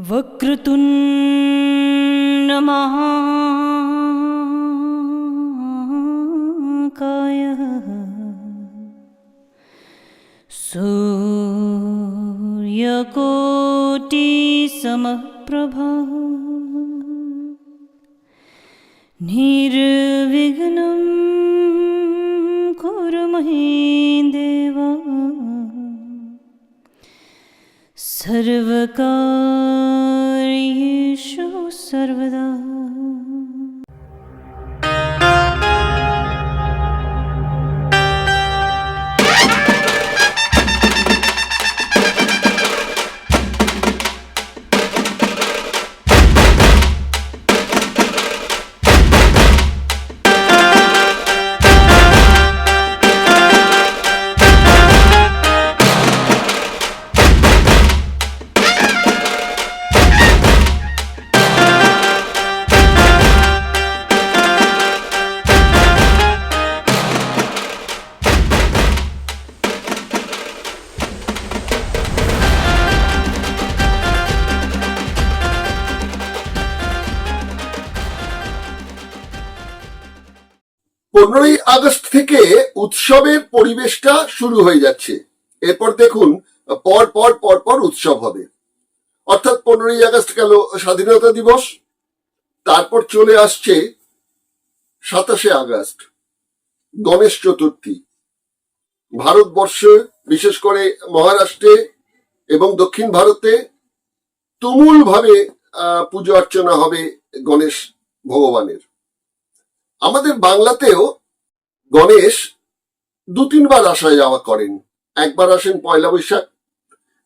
वक्रतुण्ड महाकायः सूर्यकोटिसमप्रभा निर्विघ्नं कुरु मे देव सर्वकार्येषु सर्वदा। পনেরোই আগস্ট থেকে উৎসবের পরিবেশটা শুরু হয়ে যাচ্ছে। এরপর দেখুন পর পর পর পর উৎসব হবে, অর্থাৎ 15ই আগস্ট গেল স্বাধীনতা দিবস, তারপর চলে আসছে 27শে আগস্ট গণেশ চতুর্থী। ভারতবর্ষে বিশেষ করে মহারাষ্ট্রে এবং দক্ষিণ ভারতে তুমুল ভাবে পুজো অর্চনা হবে গণেশ ভগবানের। আমাদের বাংলাতেও গণেশ 2-3 বার আসা যাওয়া করেন। একবার আসেন পয়লা বৈশাখ,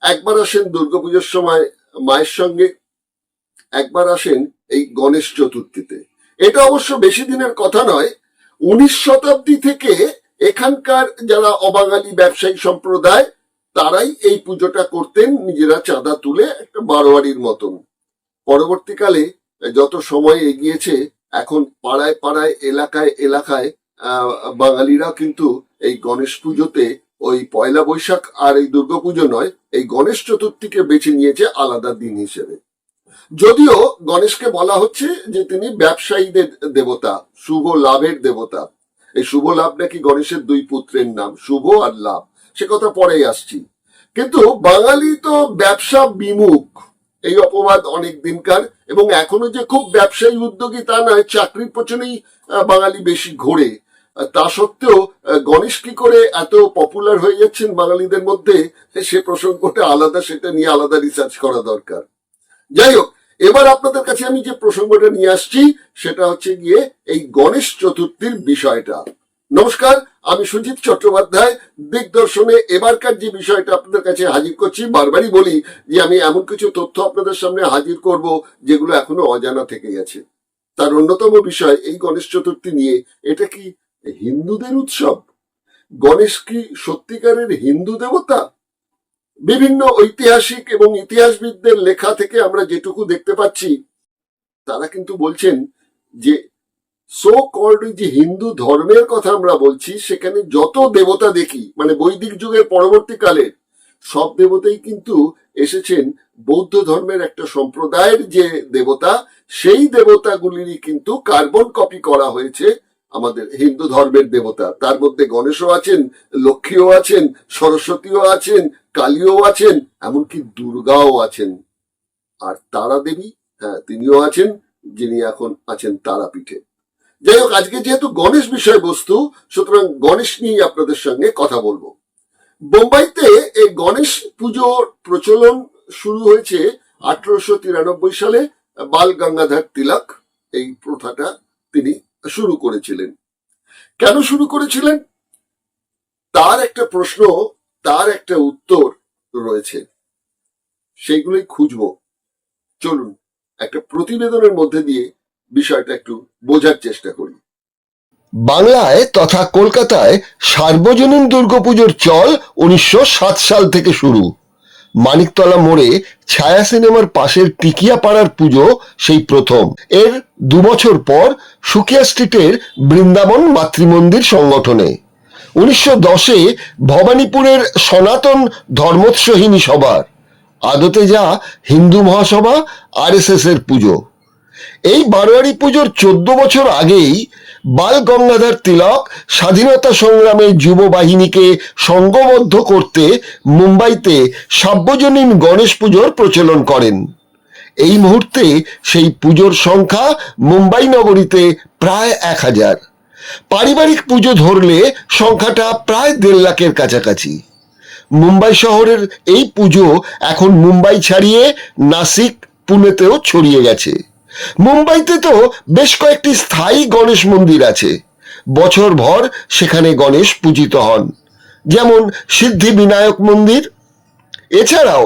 একবার আসেন দুর্গাপুজোর সময় মায়ের সঙ্গে, একবার আসেন এই গণেশ চতুর্থীতে। এটা অবশ্য বেশি দিনের কথা নয়। 19 শতাব্দী থেকে এখানকার যারা অবাঙালি ব্যবসায়ী সম্প্রদায় তারাই এই পুজোটা করতেন নিজেরা চাঁদা তুলে, একটা বারোয়ারির মতন। পরবর্তীকালে যত সময় এগিয়েছে এখন পাড়ায় পাড়ায় এলাকায় এলাকায় বাঙালিরা কিন্তু এই গণেশ পুজোতে ওই পয়লা বৈশাখ আর এই দুর্গাপুজো নয়, এই গণেশ চতুর্থীকে বেছে নিয়েছে আলাদা দিন হিসেবে। যদিও গণেশকে বলা হচ্ছে যে তিনি ব্যবসায়ীদের দেবতা, শুভ লাভের দেবতা। এই শুভ লাভ নাকি গণেশের 2 পুত্রের নাম, শুভ আর লাভ, সে কথা পরেই আসছি। কিন্তু বাঙালি তো ব্যবসা বিমুখ, এই অপবাদ অনেক দিনকার, এবং এখনো যে খুব ব্যবসায়ী উদ্যোগী তা নয়, চাকরির পেছনেই বাঙালি বেশি ঘোরে। তা সত্ত্বেও গণেশ কি করে এত পপুলার হয়ে যাচ্ছেন বাঙালিদের মধ্যে, সে প্রসঙ্গটা আলাদা, সেটা নিয়ে আলাদা রিসার্চ করা দরকার। যাই হোক, এবার আপনাদের কাছে আমি যে প্রসঙ্গটা নিয়ে আসছি সেটা হচ্ছে গিয়ে এই গণেশ চতুর্থীর বিষয়টা। নমস্কার, আমি সুজিত চট্টোপাধ্যায়। দিগদর্শনে এবারকার যে বিষয়টা আপনাদের কাছে হাজির করছি, বারবারই বলি যে আমি এমন কিছু তথ্য আপনাদের সামনে হাজির করব যেগুলো এখনো অজানা থেকে গেছে। তার অন্যতম বিষয় এই গণেশ চতুর্থী নিয়ে, এটা কি হিন্দুদের উৎসব? গণেশ কি সত্যিকারের হিন্দু দেবতা? বিভিন্ন ঐতিহাসিক এবং ইতিহাসবিদদের লেখা থেকে আমরা যেটুকু দেখতে পাচ্ছি, তারা কিন্তু বলছেন যে সো কল্ড যে হিন্দু ধর্মের কথা আমরা বলছি, সেখানে যত দেবতা দেখি, মানে বৈদিক যুগের পরবর্তীকালে সব দেবতাই কিন্তু এসেছেন বৌদ্ধ ধর্মের একটা সম্প্রদায়ের যে দেবতা, সেই দেবতাগুলিরই কিন্তু কার্বন কপি করা হয়েছে আমাদের হিন্দু ধর্মের দেবতা। তার মধ্যে গণেশও আছেন, লক্ষ্মীও আছেন, সরস্বতীও আছেন, কালীও আছেন, এমনকি দুর্গাও আছেন। আর তারা দেবী, হ্যাঁ, তিনিও আছেন, যিনি এখন আছেন তারাপীঠে। যাই হোক, আজকে যেহেতু গণেশ বিষয়বস্তু, সুতরাং গণেশ নিয়ে আপনাদের সঙ্গে কথা বলবো। বোম্বাইতে এই গণেশ পুজোর প্রচলন শুরু হয়েছে 1893 সালে। বাল গঙ্গাধর তিলক এই প্রথাটা তিনি শুরু করেছিলেন। কেন শুরু করেছিলেন তার একটা প্রশ্ন, তার একটা উত্তর রয়েছে, সেইগুলোই খুঁজবো। চলুন একটা প্রতিবেদনের মধ্যে দিয়ে বিষয়টা একটু বোঝার চেষ্টা করি। বাংলায় তথা কলকাতায় সার্বজনীন দুর্গাপুজোর চল 1907 সাল থেকে শুরু। মানিকতলা মোড়ে ছায়া সিনেমার পাশের টিকিয়া পাড়ার পুজো সেই প্রথম। এর 2 বছর পর সুকিয়া স্ট্রিটের বৃন্দাবন মাতৃমন্দির সংগঠনে। 1910-এ ভবানীপুরের সনাতন ধর্মোৎসহিনী সভার, আদতে যা হিন্দু মহাসভা RSS এর পুজো। এই বারোয়ারি পুজোর 14 বছর আগেই বাল গঙ্গাধর তিলক স্বাধীনতা সংগ্রামে যুব বাহিনীকে সংঘবদ্ধ করতে মুম্বাইতে সার্বজনীন গণেশ পুজোর প্রচলন করেন। এই মুহূর্তে সেই পুজোর সংখ্যা মুম্বাই নগরীতে প্রায় 1000। পারিবারিক পুজো ধরলে সংখ্যাটা প্রায় 1.5 লাখের কাছাকাছি। মুম্বাই শহরের এই পুজো এখন মুম্বাই ছাড়িয়ে নাসিক, পুনেতেও ছড়িয়ে গেছে। মুম্বাইতে তো বেশ কয়েকটি স্থায়ী গণেশ মন্দির আছে, বছরভর সেখানে গণেশ পূজিত হন, যেমন সিদ্ধিবিনায়ক মন্দির। এছাড়াও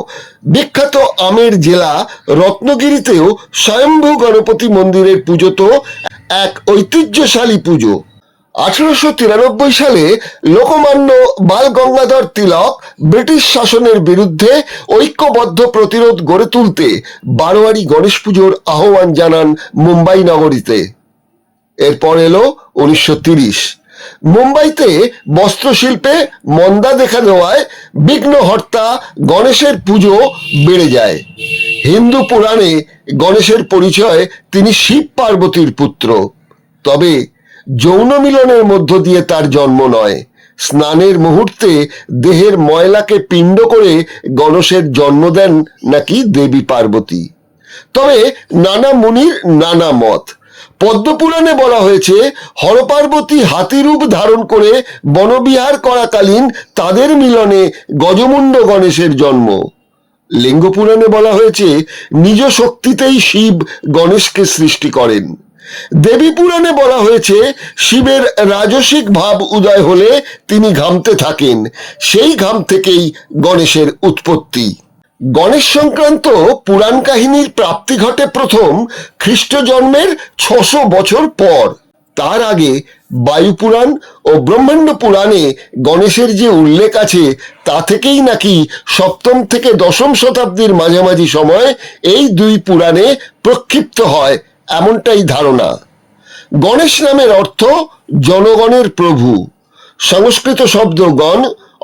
বিখ্যাত আমের জেলা রত্নগিরিতেও স্বয়ম্ভু গণপতি মন্দিরের পুজো তো এক ঐতিহ্যশালী পুজো। 1893 সালে লোকমান্য বাল গঙ্গাধর তিলক ব্রিটিশ শাসনের বিরুদ্ধে ঐক্যবদ্ধ প্রতিরোধ গড়ে তুলতে বারোয়ারি গণেশ পুজোর আহ্বান জানান মুম্বাই নগরীতে। এরপর এলো 1930। মুম্বাইতে বস্ত্রশিল্পে মন্দা দেখা দেওয়ায় বিঘ্নহর্তা গণেশের পুজো বেড়ে যায়। হিন্দু পুরাণে গণেশের পরিচয় তিনি শিব পার্বতীর পুত্র। তবে যৌন মিলনের মধ্য দিয়ে তার জন্ম নয়, স্নানের মুহূর্তে দেহের ময়লাকে পিণ্ড করে গণেশের জন্ম দেন নাকি দেবী পার্বতী। তবে নানা মুনির নানা মত। পদ্মপুরাণে বলা হয়েছে হরপার্বতী হাতিরূপ ধারণ করে বনবিহার করাকালীন তাদের মিলনে গজমুণ্ড গণেশের জন্ম। লিঙ্গ পুরাণে বলা হয়েছে নিজ শক্তিতেই শিব গণেশকে সৃষ্টি করেন। দেবী পুরাণে বলা হয়েছে শিবের রাজসিক ভাব উদয় হলে তিনি ঘামতে থাকেন, সেই ঘাম থেকেই গণেশের উৎপত্তি। গণেশ সংক্রান্ত পুরাণ কাহিনীর প্রাপ্তি ঘটে প্রথম খ্রিস্ট জন্মের 600 বছর পর। তার আগে বায়ুপুরাণ ও ব্রহ্মাণ্ড পুরাণে গণেশের যে উল্লেখ আছে তা থেকেই নাকি 7ম থেকে 10ম শতাব্দীর মাঝামাঝি সময় এই 2 পুরাণে প্রক্ষিপ্ত হয়, এমনটাই ধারণা। গণেশ নামের অর্থ জনগণের প্রভু। সংস্কৃত শব্দ গণ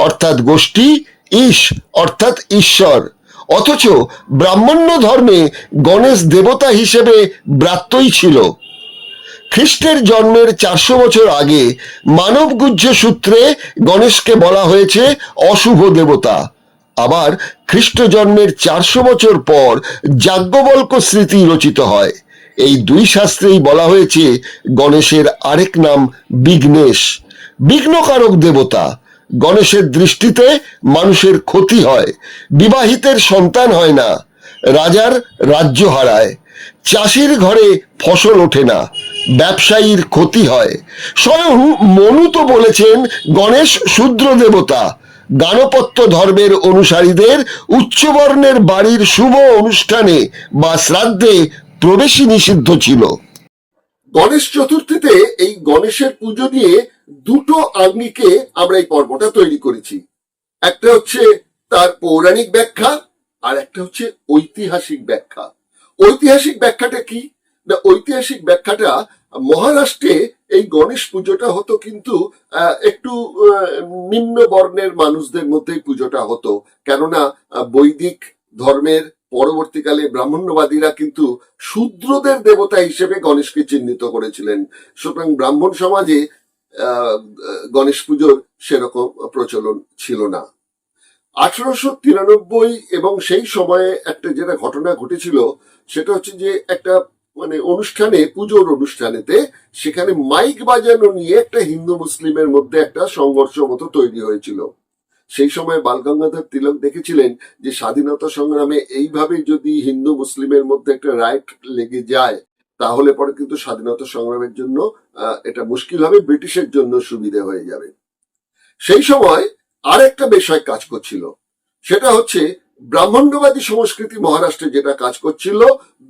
অর্থাৎ গোষ্ঠী, ঈশ অর্থাৎ ঈশ্বর। অথচ ব্রাহ্মণ্য ধর্মে গণেশ দেবতা হিসেবে ব্রাত্যই ছিল। খ্রিস্টের জন্মের 400 বছর আগে মানবগুহ্য সূত্রে গণেশকে বলা হয়েছে অশুভ দেবতা। আবার খ্রিস্ট জন্মের 400 বছর পর যাজ্ঞবল্ক স্মৃতি রচিত হয়। এই 2 শাস্ত্রেই বলা হয়েছে গণেশের আরেক নাম বিঘ্নেশ, বিঘ্নকারক দেবতা। গণেশের দৃষ্টিতে মানুষের ক্ষতি হয়, বিবাহিতের সন্তান হয় না, রাজার রাজ্য হারায়, চাষির ঘরে ফসল ওঠে না, ব্যবসায়ীর ক্ষতি হয়। স্বয়ং মনু তো বলেছেন গণেশ শূদ্র দেবতা। গাণপত্য ধর্মের অনুসারীদের উচ্চবর্ণের বাড়ির শুভ অনুষ্ঠানে বা শ্রাদ্ধে প্রবেশই নিষিদ্ধ ছিল। গণেশ চতুর্থীতে এই গণেশের পুজো নিয়ে 2টো আঙ্গিকে আমরা এই পর্বটা তৈরি করেছি। একটা হচ্ছে তার পৌরাণিক ব্যাখ্যা, আর একটা হচ্ছে ঐতিহাসিক ব্যাখ্যা। ঐতিহাসিক ব্যাখ্যাটা কি না, ঐতিহাসিক ব্যাখ্যাটা মহারাষ্ট্রে এই গণেশ পুজোটা হতো কিন্তু একটু নিম্ন বর্ণের মানুষদের মধ্যেই পুজোটা হতো। কেননা বৈদিক ধর্মের পরবর্তীকালে ব্রাহ্মণ্যবাদীরা কিন্তু শূদ্রদের দেবতা হিসেবে গণেশকে চিহ্নিত করেছিলেন। সুতরাং ব্রাহ্মণ সমাজে গণেশ পুজোর সেরকম প্রচলন ছিল না। 1893 এবং সেই সময়ে একটা যেটা ঘটনা ঘটেছিল সেটা হচ্ছে যে একটা অনুষ্ঠানে, পুজোর অনুষ্ঠানেতে সেখানে মাইক বাজানো নিয়ে একটা হিন্দু মুসলিমের মধ্যে একটা সংঘর্ষ মতো তৈরি হয়েছিল। সেই সময় বালগঙ্গাধর তিলক দেখেছিলেন যে স্বাধীনতা সংগ্রামে এইভাবে যদি হিন্দু মুসলিমের মধ্যে একটা রাইট লেগে যায় তাহলে পরে কিন্তু স্বাধীনতা সংগ্রামের জন্য এটা মুশকিল হবে, ব্রিটিশের জন্য সুবিধা হয়ে যাবে। সেই সময় আর একটা বিষয় কাজ করছিল, সেটা হচ্ছে ব্রাহ্মণ্যবাদী সংস্কৃতি মহারাষ্ট্রে যেটা কাজ করছিল,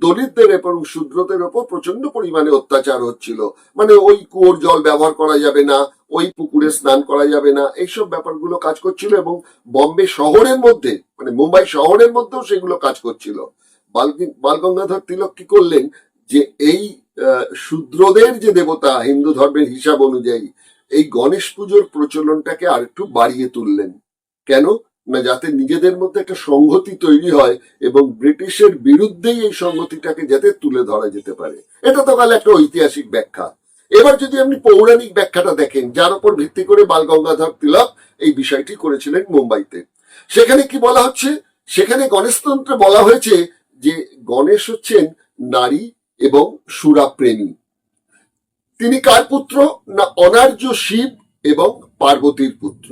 দলিতদের এবং শূদ্রদের ওপর প্রচন্ড পরিমাণে অত্যাচার হচ্ছিল। ওই কুয়োর জল ব্যবহার করা যাবে না, ওই পুকুরে স্নান করা যাবে না, এইসব ব্যাপারগুলো কাজ করছিল। এবং বম্বে শহরের মধ্যে, মানে মুম্বাই শহরের মধ্যেও সেগুলো কাজ করছিল। বাল গঙ্গাধর তিলক কি করলেন, যে এই শূদ্রদের যে দেবতা হিন্দু ধর্মের হিসাব অনুযায়ী, এই গণেশ পুজোর প্রচলনটাকে আর একটু বাড়িয়ে তুললেন। কেন না, যাতে নিজেদের মধ্যে একটা সংহতি তৈরি হয় এবং ব্রিটিশের বিরুদ্ধেই এই সংহতিটাকে যাতে তুলে ধরা যেতে পারে। এটা তো গেল একটা ঐতিহাসিক ব্যাখ্যা। এবার যদি আপনি পৌরাণিক ব্যাখ্যাটা দেখেন, যার উপর ভিত্তি করে বাল গঙ্গাধর তিলক এই বিষয়টি করেছিলেন মুম্বাইতে, সেখানে কি বলা হচ্ছে, সেখানে গণেশতন্ত্রে বলা হয়েছে যে গণেশ হচ্ছেন নারী এবং সুরাপ্রেমী। তিনি কার পুত্র না, অনার্য শিব এবং পার্বতীর পুত্র।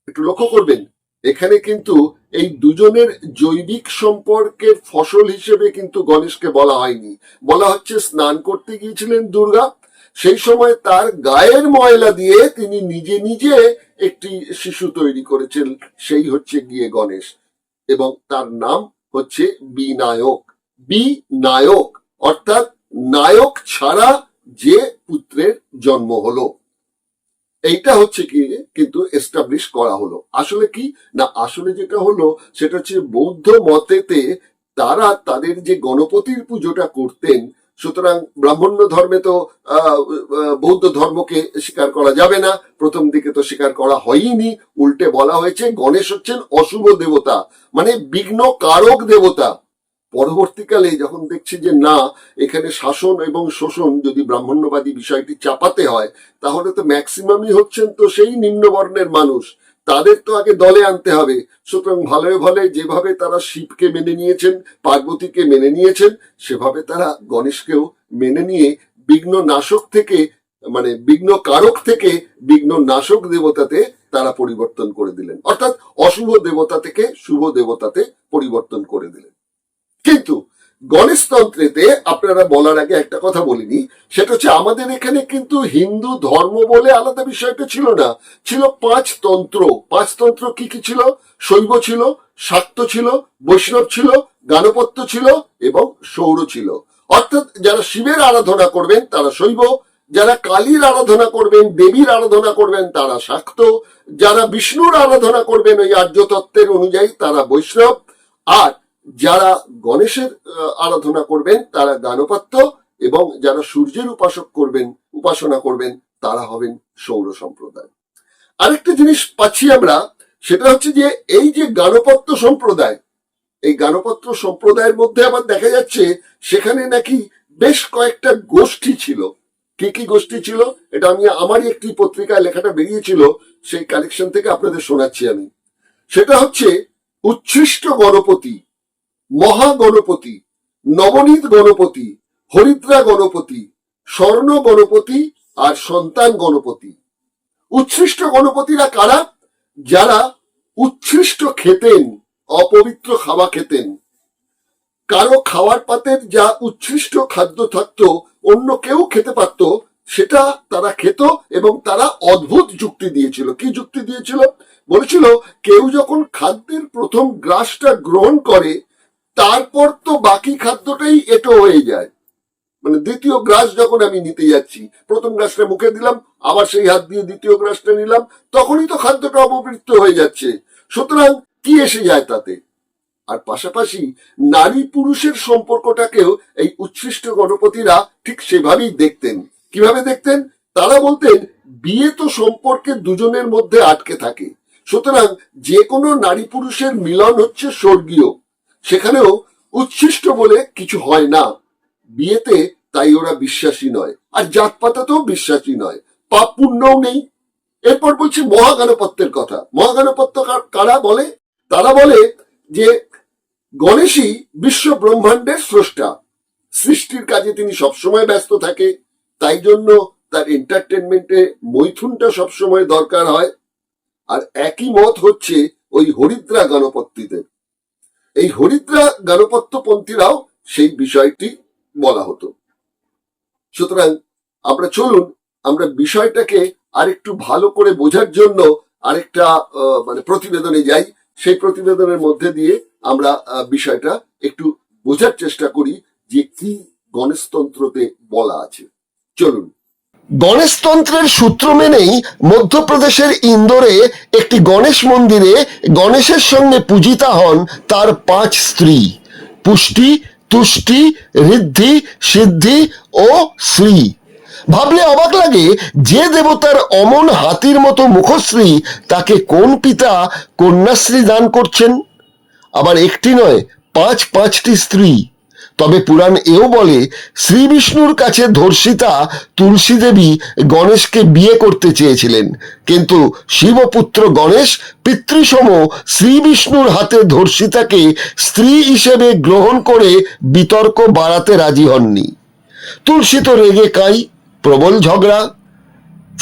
একটু লক্ষ্য করবেন, এখানে কিন্তু এই দুজনের জৈবিক সম্পর্কের ফসল হিসেবে কিন্তু গণেশকে বলা হয়নি। বলা হচ্ছে স্নান করতে গিয়েছিলেন দুর্গা, সেই সময় তার গায়ের ময়লা দিয়ে তিনি নিজে নিজে একটি শিশু তৈরি করেছেন, সেই হচ্ছে গিয়ে গণেশ। এবং তার নাম হচ্ছে বিনায়ক। বিনায়ক অর্থাৎ নায়ক ছাড়া যে পুত্রের জন্ম হলো, এইটা হচ্ছে কি কিন্তু এস্টাবলিশ করা হলো। আসলে কি না, আসলে যেটা হলো সেটা হচ্ছে বৌদ্ধ মতেতে তারা তাদের যে গণপতির পুজোটা করতেন, সুতরাং ব্রাহ্মণ্য ধর্মে তো বৌদ্ধ ধর্মকে স্বীকার করা যাবে না, প্রথম দিকে তো স্বীকার করা হয়নি। উল্টে বলা হয়েছে গণেশ হচ্ছেন অশুভ দেবতা, মানে বিঘ্ন কারক দেবতা। পরবর্তীকালে যখন দেখছি যে না, এখানে শাসন এবং শোষণ যদি ব্রাহ্মণ্যবাদী বিষয়টি চাপাতে হয়, তাহলে তো ম্যাক্সিমামই হচ্ছেন তো সেই নিম্নবর্ণের মানুষ, তাদের তো আগে দলে আনতে হবে। সুতরাং ভালো ভালো যেভাবে তারা শিবকে মেনে নিয়েছেন, পার্বতীকে মেনে নিয়েছেন, সেভাবে তারা গণেশকেও মেনে নিয়ে বিঘ্ন নাশক থেকে, মানে বিঘ্ন কারক থেকে বিঘ্ন নাশক দেবতাতে তারা পরিবর্তন করে দিলেন। অর্থাৎ অশুভ দেবতা থেকে শুভ দেবতাতে পরিবর্তন করে দিলেন। কিন্তু গণেশতন্ত্রেতে আপনারা বলার আগে একটা কথা বলিনি, সেটা হচ্ছে আমাদের এখানে কিন্তু হিন্দু ধর্ম বলে আলাদা বিষয়টা ছিল না, ছিল 5 তন্ত্র। 5 তন্ত্র কি কি ছিল? শৈব ছিল, শাক্ত ছিল, বৈষ্ণব ছিল, গাণপত্য ছিল এবং সৌর ছিল। অর্থাৎ যারা শিবের আরাধনা করবেন তারা শৈব, যারা কালীর আরাধনা করবেন, দেবীর আরাধনা করবেন তারা শাক্ত, যারা বিষ্ণুর আরাধনা করবেন ওই আর্য তত্ত্বের অনুযায়ী তারা বৈষ্ণব, আর যারা গণেশের আরাধনা করবেন তারা গাণপত্য, এবং যারা সূর্যের উপাসনা করবেন তারা হবেন সৌর সম্প্রদায়। আরেকটা জিনিস পাচ্ছি আমরা, সেটা হচ্ছে যে এই যে গাণপত্য সম্প্রদায়, এই গাণপত্য সম্প্রদায়ের মধ্যে আবার দেখা যাচ্ছে সেখানে নাকি বেশ কয়েকটা গোষ্ঠী ছিল। কি কি গোষ্ঠী ছিল এটা আমি আমারই একটি পত্রিকায় লেখাটা বেরিয়েছিল, সেই কালেকশন থেকে আপনাদের শোনাচ্ছি আমি। সেটা হচ্ছে উচ্ছিষ্ট গণপতি, মহাগণপতি, নবনীত গণপতি, হরিদ্রা গণপতি, স্বর্ণ গণপতি আর সন্তান গণপতি। উচ্ছিষ্ট গণপতিরা কারা? যারা উচ্ছিষ্ট খেতেন, অপবিত্র খাওয়া খেতেন। কারো খাওয়ার পাতের যা উচ্ছিষ্ট খাদ্য থাকতো অন্য কেউ খেতে পারত, সেটা তারা খেত। এবং তারা অদ্ভুত যুক্তি দিয়েছিল। কি যুক্তি দিয়েছিল? বলেছিল কেউ যখন খাদ্যের প্রথম গ্রাসটা গ্রহণ করে তারপর তো বাকি খাদ্যটাই এঁটো হয়ে যায়। মানে দ্বিতীয় গ্রাস যখন আমি নিতে যাচ্ছি, প্রথম গ্রাসটা মুখে দিলাম, আবার সেই হাত দিয়ে দ্বিতীয় গ্রাসটা নিলাম, তখনই তো খাদ্যটা অপবিত্র হয়ে যাচ্ছে। সুতরাং কি এসে যায় তাতে? আর পাশাপাশি নারী পুরুষের সম্পর্কটাকেও এই উচ্ছিষ্ট গণপতিরা ঠিক সেভাবেই দেখতেন। কিভাবে দেখতেন? তারা বলতেন বিয়ে তো সম্পর্কে দুজনের মধ্যে আটকে থাকে, সুতরাং যে কোনো নারী পুরুষের মিলন হচ্ছে স্বর্গীয়, সেখানেও উচ্ছিষ্ট বলে কিছু হয় না বিয়েতে, তাই ওরা বিশ্বাসী নয়। আর জাতপাতাতেও বিশ্বাসী নয়, পাপ পুণ্যও নেই। এরপর বলছি মহাগণপত্যের কথা। মহাগণপত্য কারা বলে? তারা বলে যে গণেশই বিশ্ব ব্রহ্মাণ্ডের স্রষ্টা, সৃষ্টির কাজে তিনি সবসময় ব্যস্ত থাকে, তাই জন্য তার এন্টারটেনমেন্টে মৈথুনটা সবসময় দরকার হয়। আর একই মত হচ্ছে ওই হরিদ্রা গণপতিদের। এই হরিদ্রা গণপত্যপন্থীরাও সেই বিষয়টি বলা হতো। সুতরাং আমরা চলুন আমরা বিষয়টাকে আরেকটু ভালো করে বোঝার জন্য আরেকটা মানে প্রতিবেদনে যাই। সেই প্রতিবেদনের মধ্যে দিয়ে আমরা বিষয়টা একটু বোঝার চেষ্টা করি যে কি গণেশতন্ত্রতে বলা আছে। চলুন। গণেশতন্ত্রের সূত্র মেনেই মধ্যপ্রদেশের ইন্দোরে একটি গণেশ মন্দিরে গণেশের সঙ্গে পূজিতা হন তার 5 স্ত্রী: পুষ্টি, তুষ্টি, ঋদ্ধি, সিদ্ধি ও শ্রী। ভাবলে অবাক লাগে, যে দেবতার অমন হাতির মতো মুখশ্রী, তাকে কোন পিতা কন্যাশ্রী দান করছেন? আবার একটি নয়, 5টি স্ত্রী। তবে পুরাণ এও বলে, শ্রী বিষ্ণুর কাছে ধর্ষিতা তুলসী দেবী গণেশকে বিয়ে করতে চেয়েছিলেন, কিন্তু শিবপুত্র গণেশ পিতৃসম শ্রী বিষ্ণুর হাতে ধর্ষিতাকে স্ত্রী হিসেবে গ্রহণ করে বিতর্ক বাড়াতে রাজি হননি। তুলসী তো রেগে কাই, প্রবল ঝগড়া।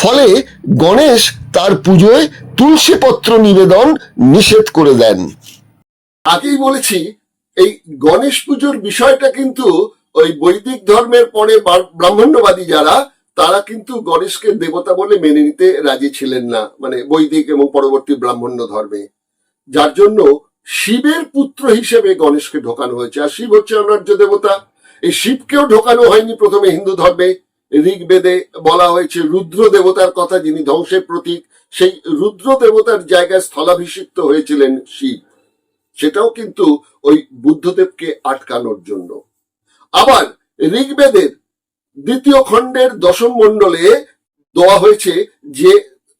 ফলে গণেশ তার পুজোয় তুলসীপত্র নিবেদন নিষেধ করে দেন। আগেই বলেছি, এই গণেশ পুজোর বিষয়টা কিন্তু ওই বৈদিক ধর্মের পরে ব্রাহ্মণ্যবাদী যারা, তারা কিন্তু গণেশকে দেবতা বলে মেনে নিতে রাজি ছিলেন না, মানে বৈদিক এবং পরবর্তী ব্রাহ্মণ্য ধর্মে। যার জন্য শিবের পুত্র হিসেবে গণেশকে ঢোকানো হয়েছে। আর শিব হচ্ছে অনার্য দেবতা। এই শিবকেও ঢোকানো হয়নি প্রথমে হিন্দু ধর্মে। ঋগ্বেদে বলা হয়েছে রুদ্র দেবতার কথা, যিনি ধ্বংসের প্রতীক। সেই রুদ্র দেবতার জায়গায় স্থলাভিষিক্ত হয়েছিলেন শিব, সেটাও কিন্তু ওই বুদ্ধদেবকে আটকানোর জন্য। আবার ঋগ্বেদের 2য় খণ্ডের 10ম মণ্ডলে দেওয়া হয়েছে যে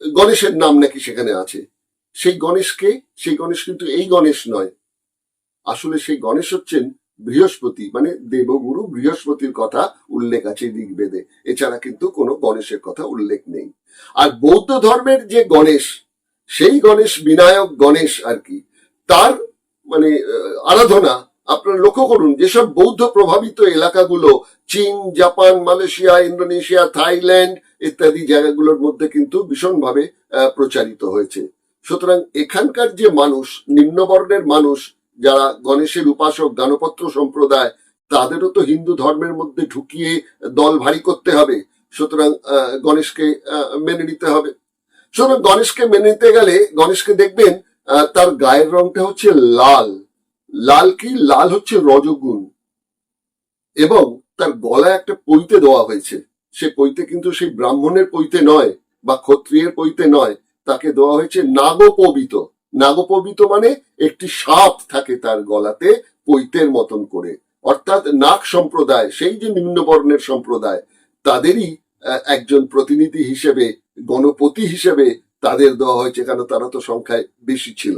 গণেশের নাম নাকি সেখানে আছে। সেই গণেশ কিন্তু এই গণেশ নয়। আসলে সেই গণেশ হচ্ছেন বৃহস্পতি, মানে দেবগুরু বৃহস্পতির কথা উল্লেখ আছে ঋগ্বেদে। এছাড়া কিন্তু কোনো গণেশের কথা উল্লেখ নেই। আর বৌদ্ধ ধর্মের যে গণেশ, সেই গণেশ বিনায়ক গণেশ আর কি, তার মানে আরাধনা আপনারা লক্ষ্য করুন, যেসব বৌদ্ধ প্রভাবিত এলাকাগুলো চীন, জাপান, মালয়েশিয়া, ইন্দোনেশিয়া, থাইল্যান্ড ইত্যাদি জায়গাগুলোর মধ্যে কিন্তু ভীষণভাবে প্রচারিত হয়েছে। সুতরাং এখানকার যে মানুষ, নিম্নবর্ণের মানুষ যারা গণেশের উপাসক, গানপত্র সম্প্রদায়, তাদেরও তো হিন্দু ধর্মের মধ্যে ঢুকিয়ে দল ভারী করতে হবে। সুতরাং গণেশকে মেনে নিতে হবে। সুতরাং গণেশকে মেনে নিতে গেলে গণেশকে দেখবেন তার গায়ের রংটা হচ্ছে লাল। লাল কি? লাল হচ্ছে রজগুণ। এবং তার গলায় একটা পৈতে দেওয়া হয়েছে। সে পৈতে কিন্তু সেই ব্রাহ্মণের পৈতে নয় বা ক্ষত্রিয়ের পৈতে নয়, তাকে দেওয়া হয়েছে নাগপবিত। নাগপবিত মানে একটি সাপ থাকে তার গলাতে পৈতের মতন করে। অর্থাৎ নাগ সম্প্রদায়, সেই যে নিম্নবর্ণের সম্প্রদায়, তাদেরই একজন প্রতিনিধি হিসেবে, গণপতি হিসেবে তাদের দেওয়া হয়েছে, কারণ তারা তো সংখ্যায় বেশি ছিল।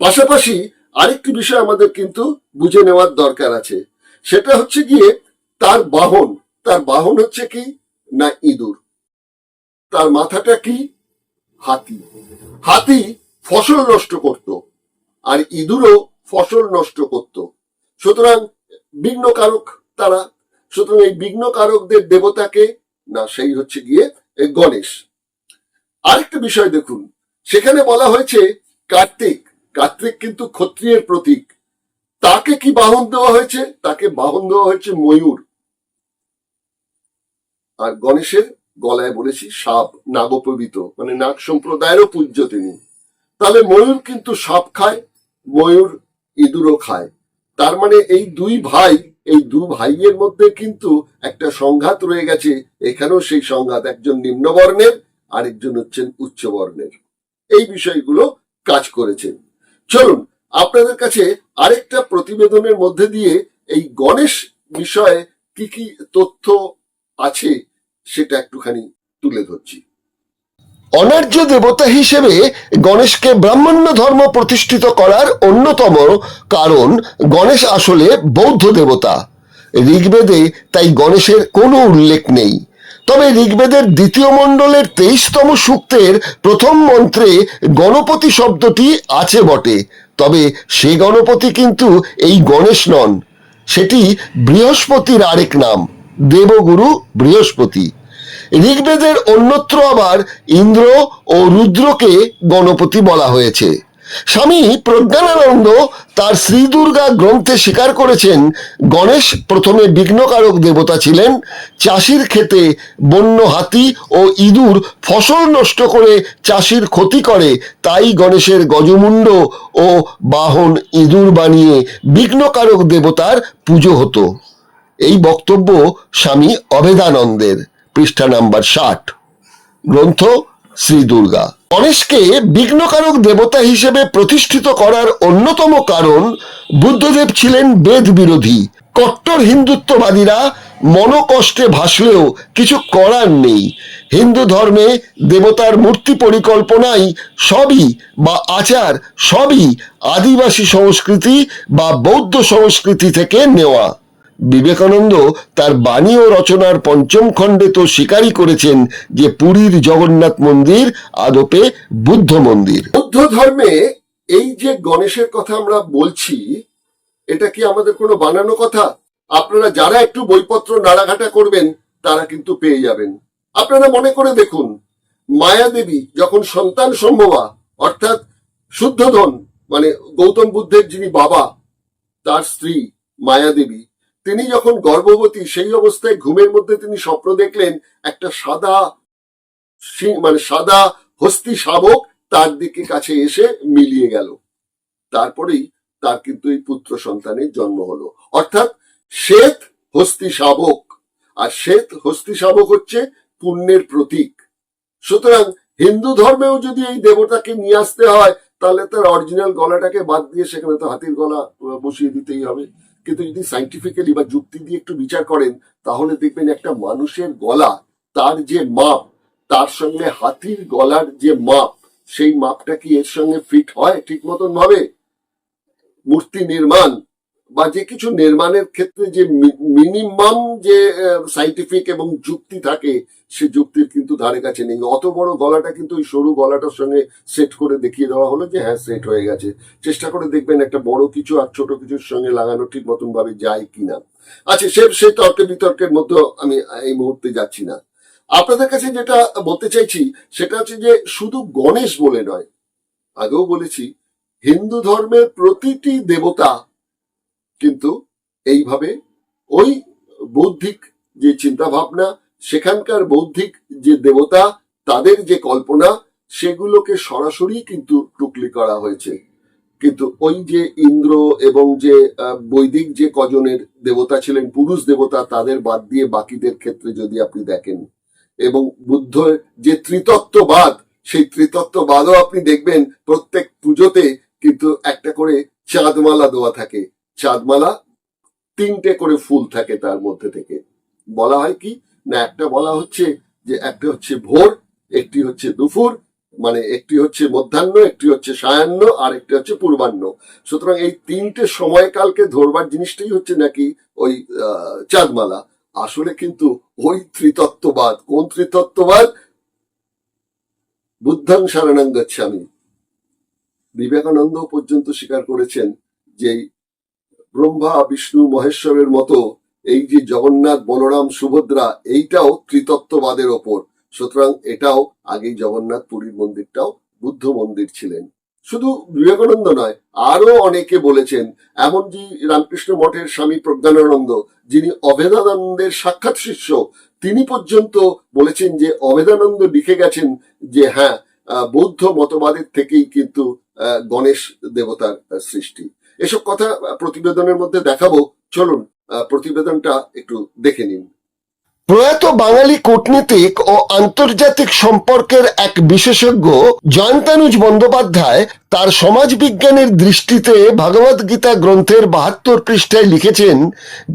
পাশাপাশি আরেকটি বিষয় আমাদের কিন্তু বুঝে নেওয়ার দরকার আছে। সেটা হচ্ছে গিয়ে তার বাহন। তার বাহন হচ্ছে কি না ইঁদুর। তার মাথাটা কি? হাতি। হাতি ফসল নষ্ট করত, আর ইঁদুরও ফসল নষ্ট করত। সুতরাং বিঘ্নকারক তারা। সুতরাং এই বিঘ্নকারকদের দেবতাকে না, সেই হচ্ছে গিয়ে গণেশ। আরেকটা বিষয় দেখুন, সেখানে বলা হয়েছে কার্তিক। কার্তিক কিন্তু ক্ষত্রিয়ের প্রতীক। তাকে কি বাহন দেওয়া হয়েছে? তাকে বাহন দেওয়া হয়েছে ময়ূর। আর গণেশের গলায় বলেছি সাপ, নাগপবিত, মানে নাগ সম্প্রদায়েরও পূজ্য তিনি। তাহলে ময়ূর কিন্তু সাপ খায়, ময়ূর ইঁদুরও খায়। তার মানে এই দুই ভাইয়ের মধ্যে কিন্তু একটা সংঘাত রয়ে গেছে। এখানেও সেই সংঘাত, একজন নিম্নবর্ণের, আরেকজন হচ্ছেন উচ্চবর্ণের। এই বিষয়গুলো কাজ করেছেন। চলুন আপনাদের কাছে আরেকটা প্রতিবেদনের মধ্যে দিয়ে এই গণেশ বিষয়ে কি কি তথ্য আছে সেটা একটুখানি তুলে ধরছি। অনার্য দেবতা হিসেবে গণেশকে ব্রাহ্মণ্য ধর্ম প্রতিষ্ঠিত করার অন্যতম কারণ, গণেশ আসলে বৌদ্ধ দেবতা। ঋগ্বেদে তাই গণেশের কোনো উল্লেখ নেই। তবে ঋগ্বেদের 2য় মণ্ডলের 23তম সূক্তের 1ম মন্ত্রে গণপতি শব্দটি আছে বটে, তবে সে গণপতি কিন্তু এই গণেশ নন। সেটি বৃহস্পতির আরেক নাম, দেবগুরু বৃহস্পতি। ঋগ্বেদের অন্যত্র আবার ইন্দ্র ও রুদ্রকে গণপতি বলা হয়েছে। স্বামী প্রজ্ঞানানন্দ তার শ্রী দুর্গা গ্রন্থে স্বীকার করেছেন, গণেশ প্রথমে বিঘ্নকারক দেবতা ছিলেন। চাষির ক্ষেতে বন্য হাতি ও ইঁদুর ফসল নষ্ট করে চাষির ক্ষতি করে, তাই গণেশের গজমুণ্ড ও বাহন ইঁদুর বানিয়ে বিঘ্নকারক দেবতার পুজো হতো। এই বক্তব্য স্বামী অভেদানন্দের। পৃষ্ঠা নাম্বার 60। গ্রন্থ শ্রী দুর্গা। গণেশকে বিঘ্নকারক দেবতা হিসেবে প্রতিষ্ঠিত করার অন্যতম কারণ বুদ্ধদেব ছিলেন বেদ বিরোধী। কট্টর হিন্দুত্ববাদীরা মনোকষ্টে ভাসলেও কিছু করার নেই। হিন্দু ধর্মে দেবতার মূর্তি পরিকল্পনাই সবই বা আচার সবই আদিবাসী সংস্কৃতি বা বৌদ্ধ সংস্কৃতি থেকে নেওয়া। বিবেকানন্দ তার বাণী ও রচনার পঞ্চম খণ্ডে তো স্বীকারই করেছেন যে পুরীর জগন্নাথ মন্দির আদপে বুদ্ধ মন্দির। বৌদ্ধ ধর্মে এই যে গণেশের কথা আমরা বলছি, এটা কি আমাদের কোনো বানানো কথা? আপনারা যারা একটু বইপত্র নাড়াঘাটা করবেন তারা কিন্তু পেয়ে যাবেন। আপনারা মনে করে দেখুন, মায়া দেবী যখন সন্তান সম্ভবা অর্থাৎ শুদ্ধোধন মানে গৌতম বুদ্ধের যিনি বাবা, তার স্ত্রী মায়া দেবী, তিনি যখন গর্ভবতী সেই অবস্থায় ঘুমের মধ্যে তিনি স্বপ্ন দেখলেন একটা সাদা সাদা হস্তি শাবক তার দিকে কাছে এসে মিলিয়ে গেল। তারপরেই তার কিন্তু এই পুত্র সন্তানের জন্ম হলো, অর্থাৎ শ্বেত হস্তি শাবক। আর শ্বেত হস্তি শাবক হচ্ছে পুণ্যের প্রতীক। সুতরাং হিন্দু ধর্মেও যদি এই দেবতাকে নিয়ে আসতে হয় তাহলে তার অরিজিনাল গলাটাকে বাদ দিয়ে সেখানে তো হাতির গলা বসিয়ে দিতেই হবে। কিন্তু যদি সাইন্টিফিক্যালি বা যুক্তি দিয়ে একটু বিচার করেন তাহলে দেখবেন একটা মানুষের গলা, তার যে মাপ, তার সঙ্গে হাতির গলার যে মাপ, সেই মাপটা কি এর সঙ্গে ফিট হয় ঠিক মতন ভাবে? মূর্তি নির্মাণ বা যে কিছু নির্মাণের ক্ষেত্রে যে মিনিমাম যে সাইন্টিফিক এবং যুক্তি থাকে, সে যুক্তির কিন্তু ধারে কাছে নেই। অত বড় গলাটা কিন্তু ওই সরু গলাটার সঙ্গে সেট করে দেখিয়ে দেওয়া হলো যে হ্যাঁ সেট হয়ে গেছে। চেষ্টা করে দেখবেন একটা বড় কিছু আর ছোট কিছুর সঙ্গে লাগানো ঠিক মতন ভাবে যায় কিনা। আচ্ছা, সে তর্কে বিতর্কের মধ্যে আমি এই মুহূর্তে যাচ্ছি না। আপনাদের কাছে যেটা বলতে চাইছি সেটা হচ্ছে যে শুধু গণেশ বলে নয়, আগেও বলেছি হিন্দু ধর্মের প্রতিটি দেবতা কিন্তু এইভাবে ওই বৌদ্ধিক যে চিন্তা ভাবনা, সেখানকার বৌদ্ধিক যে দেবতা, তাদের যে কল্পনা, সেগুলোকে সরাসরি কিন্তু টুকলি করা হয়েছে। কিন্তু ওই যে ইন্দ্র এবং যে বৈদিক যে কজনের দেবতা ছিলেন পুরুষ দেবতা, তাদের বাদ দিয়ে বাকিদের ক্ষেত্রে যদি আপনি দেখেন, এবং বুদ্ধের যে ত্রিতত্ত্ববাদ, সেই ত্রিতত্ত্ববাদও আপনি দেখবেন প্রত্যেক পুজোতে কিন্তু একটা করে চাঁদমালা দেওয়া থাকে। চাঁদমালা 3টে করে ফুল থাকে, তার মধ্যে থেকে বলা হয় কি না, একটা বলা হচ্ছে যে একটা হচ্ছে ভোর, একটি হচ্ছে দুপুর, মানে একটি হচ্ছে মধ্যাহ্ন, একটি হচ্ছে সায়াহ্ন, আর একটি হচ্ছে পূর্বাহ্ন। সুতরাং এই 3টে সময়কালকে ধরবার জিনিসটাই হচ্ছে নাকি ওই চাঁদমালা। আসলে কিন্তু ওই ত্রিতত্ত্ববাদ, কোন ত্রিতত্ত্ববাদ? বুদ্ধং শরণং গচ্ছামি। বিবেকানন্দ পর্যন্ত স্বীকার করেছেন যে ব্রহ্মা বিষ্ণু মহেশ্বরের মতো এই যে জগন্নাথ বলরাম সুভদ্রা, এইটাও ত্রিতত্ত্ববাদের ওপর। সুতরাং এটাও আগেই জগন্নাথ পুরীর মন্দিরটাও বুদ্ধ মন্দির ছিলেন। শুধু বিবেকানন্দ নয়, আরো অনেকে বলেছেন। এমনকি রামকৃষ্ণ মঠের স্বামী প্রজ্ঞানানন্দ, যিনি অভেদানন্দের সাক্ষাৎ শিষ্য, তিনি পর্যন্ত বলেছেন যে অভেদানন্দ লিখে গেছেন যে হ্যাঁ, বৌদ্ধ মতবাদের থেকেই কিন্তু গণেশ দেবতার সৃষ্টি। এসব কথা প্রতিবেদনের মধ্যে দেখাবো, চলুন প্রতিবেদনটা একটু দেখে নিন। প্রয়াত বাঙালি কূটনীতিক ও আন্তর্জাতিক সম্পর্কের এক বিশেষজ্ঞ জয়ন্তানুজ বন্দ্যোপাধ্যায় তার সমাজবিজ্ঞানের দৃষ্টিতে ভগবদ গীতা গ্রন্থের 72 পৃষ্ঠায় লিখেছেন,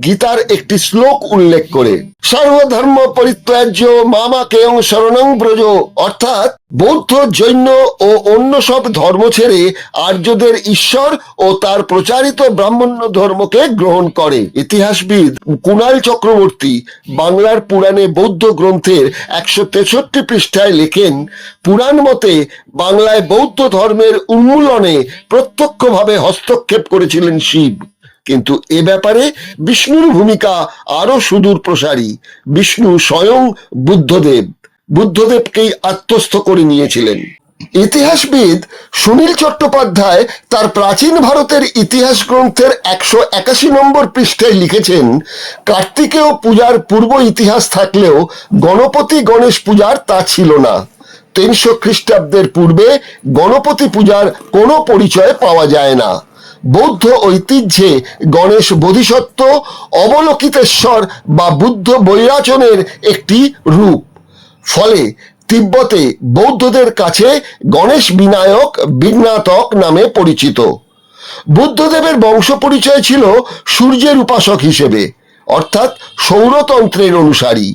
গীতার একটি শ্লোক উল্লেখ করে, সর্বধর্ম পরিত্যাজ্য মামাকেয়ং শরণং ব্রজ, অর্থাৎ বৌদ্ধ, জৈন ও অন্য সব ধর্ম ছেড়ে আর্যদের ঈশ্বর ও তার প্রচারিত ব্রাহ্মণ্য ধর্মকে গ্রহণ করে। ইতিহাসবিদ কুণাল চক্রবর্তী বাংলার পুরাণে বৌদ্ধ গ্রন্থের 163 পৃষ্ঠায় লেখেন, পুরাণ মতে বাংলায় বৌদ্ধ ধর্মের উন্মূলনে প্রত্যক্ষভাবে হস্তক্ষেপ করেছিলেন শিব। কিন্তু এ ব্যাপারে বিষ্ণুর ভূমিকা আরো সুদূর প্রসারী। বিষ্ণু স্বয়ং বুদ্ধদেবকেই আত্মস্থ করে নিয়েছিলেন। ইতিহাসবিদ সুনীল চট্টোপাধ্যায় তার প্রাচীন ভারতের ইতিহাস গ্রন্থের 181 নম্বর পৃষ্ঠায় লিখেছেন, কার্তিকেয় পূজার পূর্ব ইতিহাস থাকলেও গণপতি গণেশ পূজার তা ছিল না। 300 খ্রিস্টাব্দের পূর্বে গণপতি পূজার কোনো পরিচয় পাওয়া যায় না। বৌদ্ধ ঐতিহ্যে গণেশ বোধিসত্ত্ব, অবলোকিতেশ্বর বা বুদ্ধ বৈরাচনের একটি রূপ। ফলে তিব্বতে বৌদ্ধদের কাছে গণেশ বিনায়ক বিঘ্নাতক নামে পরিচিত। বুদ্ধদেবের বংশ পরিচয় ছিল সূর্যের উপাসক হিসেবে, অর্থাৎ সৌরতন্ত্রের অনুসারী।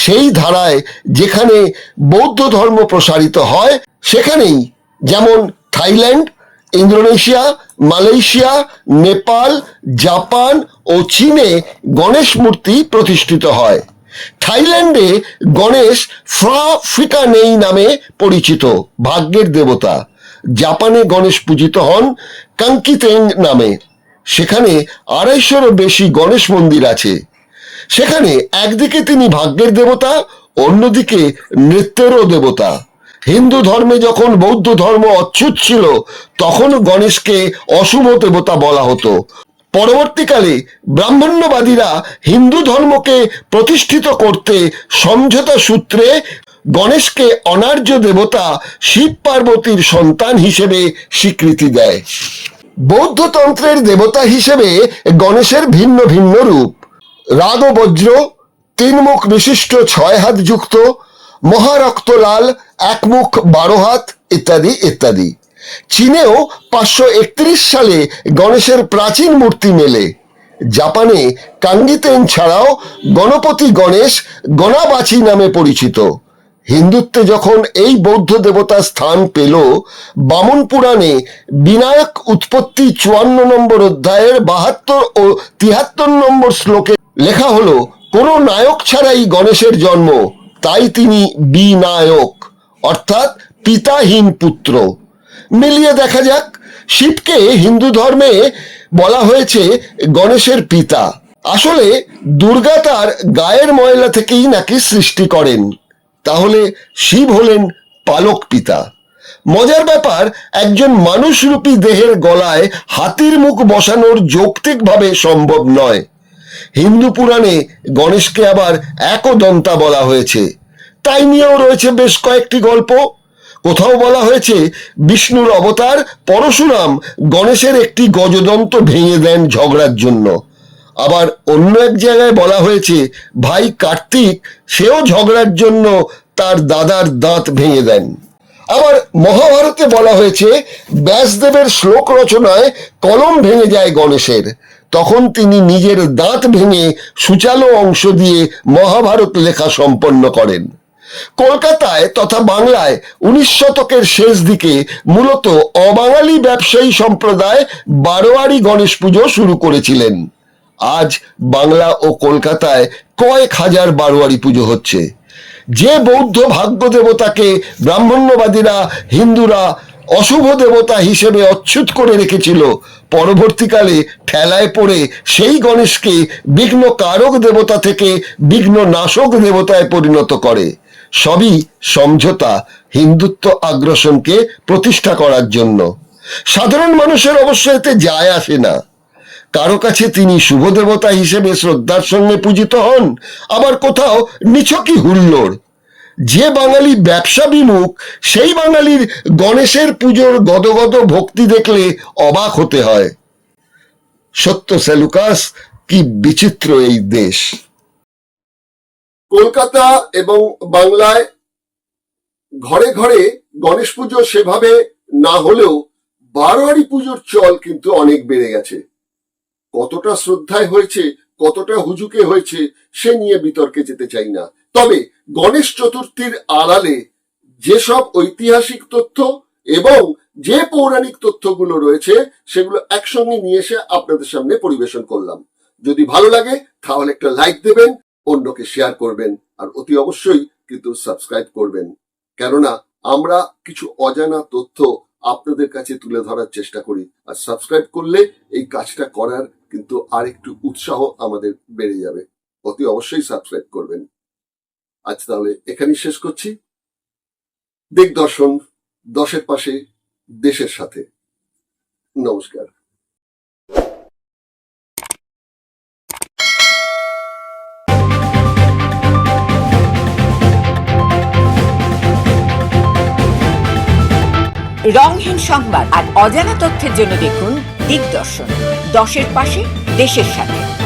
সেই ধারায় যেখানে বৌদ্ধ ধর্ম প্রসারিত হয় সেখানেই, যেমন Thailand, Indonesia, Malaysia, Nepal, Japan ও চীনে গণেশ মূর্তি প্রতিষ্ঠিত হয়। থাইল্যান্ডে গণেশ ফ্রা ফিকানেই নামে পরিচিত, ভাগ্যের দেবতা। জাপানে গণেশ পূজিত হন কাঙ্কিতেং নামে। সেখানে 250-এরও বেশি গণেশ মন্দির আছে। সেখানে একদিকে তিনি ভাগ্যের দেবতা, অন্যদিকে নৃত্যেরও দেবতা। হিন্দু ধর্মে যখন বৌদ্ধ ধর্ম অচ্যুত ছিল তখন গণেশকে অশুভ দেবতা বলা হতো। পরবর্তীকালে ব্রাহ্মণ্যবাদীরা হিন্দু ধর্মকে প্রতিষ্ঠিত করতে সমঝোতা সূত্রে গণেশকে অনার্য দেবতা শিব পার্বতীর সন্তান হিসেবে স্বীকৃতি দেয়। বৌদ্ধতন্ত্রের দেবতা হিসেবে গণেশের ভিন্ন ভিন্ন রূপ। রাগবজ্র, 3 মুখ বিশিষ্ট 6 হাত যুক্ত, মহারক্ত লাল, 1 মুখ 12 হাত ইত্যাদি ইত্যাদি। চীনেও 531 সালে গণেশের প্রাচীন মূর্তি মেলে। জাপানে কাঙ্গিতেন ছাড়াও গণপতি গণেশ গণাবাচি নামে পরিচিত। হিন্দুত্বে যখন এই বৌদ্ধ দেবতা স্থান পেল, বামন পুরাণে বিনায়ক উৎপত্তি 54 নম্বর অধ্যায়ের 72 ও 73 নম্বর শ্লোকে লেখা হলো, কোনো নায়ক ছাড়াই গণেশের জন্ম, তাই তিনি বিনায়ক, অর্থাৎ পিতাহীন পুত্র। মিলিয়ে দেখা যাক, শিবকে হিন্দু ধর্মে বলা হয়েছে গণেশের পিতা। আসলে দুর্গা তার গায়ের ময়লা থেকেই নাকি সৃষ্টি করেন, তাহলে শিব হলেন পালক পিতা। মজার ব্যাপার, একজন মানুষরূপী দেহের গলায় হাতির মুখ বসানোর যৌক্তিকভাবে সম্ভব নয়। হিন্দু পুরাণে গণেশকে আবার একদন্তা বলা হয়েছে, তাই নিয়েও রয়েছে বেশ কয়েকটি গল্প। কোথাও বলা হয়েছে বিষ্ণুর অবতার পরশুরাম গণেশের একটি গজদন্ত ভেঙে দেন ঝগড়ার জন্য। আবার অন্য এক জায়গায় বলা হয়েছে ভাই কার্তিক সেও ঝগড়ার জন্য তার দাদার দাঁত ভেঙে দেন। আবার মহাভারতে বলা হয়েছে ব্যাসদেবের শ্লোক রচনায় কলম ভেঙে যায় গণেশের, তখন তিনি নিজের দাঁত ভেঙে সূচালো অংশ দিয়ে মহাভারত লেখা সম্পন্ন করেন। কলকাতায় তথা বাংলায় 19 শতকের শেষ দিকে মূলত অবাঙালি ব্যবসায়ী সম্প্রদায় বারোয়ারি গণেশ পুজো শুরু করেছিলেন। আজ বাংলা ও কলকাতায় কয়েক হাজার বারোয়ারি পুজো হচ্ছে। যে বৌদ্ধ ভাগ্য দেবতাকে ব্রাহ্মণ্যবাদীরা, হিন্দুরা অশুভ দেবতা হিসেবে অচ্যুত করে রেখেছিল, পরবর্তীকালে ঠেলায় পড়ে সেই গণেশকে বিঘ্ন কারক দেবতা থেকে বিঘ্ন নাশক দেবতায় পরিণত করে। সবই সমঝোতা, হিন্দুত্ব আগ্রাসনকে প্রতিষ্ঠা করার জন্য। সাধারণ মানুষের অবশ্য এতে যায় আসে না। কারো কাছে তিনি শুভ দেবতা হিসেবে শ্রদ্ধার সঙ্গে পূজিত হন, আবার কোথাও নিছকই হুল্লোড়। যে বাঙালি ব্যবসা বিমুখ, সেই বাঙালির গণেশের পুজোর গদগদ ভক্তি দেখলে অবাক হতে হয়। সত্য সেলুকাস, কি বিচিত্র এই দেশ! কলকাতা এবং বাংলায় ঘরে ঘরে গণেশ পুজো সেভাবে না হলেও বারোয়ারি পুজোর চল কিন্তু অনেক বেড়ে গেছে। কতটা শ্রদ্ধায় হয়েছে, কতটা হুজুকে হয়েছে সে নিয়ে বিতর্কে যেতে চাই না। তবে গণেশ চতুর্থীর আড়ালে যেসব ঐতিহাসিক তথ্য এবং যে পৌরাণিক তথ্যগুলো রয়েছে সেগুলো একসঙ্গে নিয়ে এসে আপনাদের সামনে পরিবেশন করলাম। যদি ভালো লাগে তাহলে একটা লাইক দেবেন, অন্যকে শেয়ার করবেন, আর অতি অবশ্যই কিন্তু সাবস্ক্রাইব করবেন। কেননা আমরা কিছু অজানা তথ্য আপনাদের কাছে তুলে ধরার চেষ্টা করি, আর সাবস্ক্রাইব করলে এই কাজটা করার কিন্তু আরেকটু উৎসাহ আমাদের বেড়ে যাবে। অতি অবশ্যই সাবস্ক্রাইব করবেন। আজ তাহলে এখানেই শেষ করছি। দিগদর্শন, 10-এর পাশে, দেশের সাথে। নমস্কার। রংহীন সংবাদ আর অজানা তথ্যের জন্য দেখুন দিগদর্শন, 10-এর পাশে, দেশের সাথে।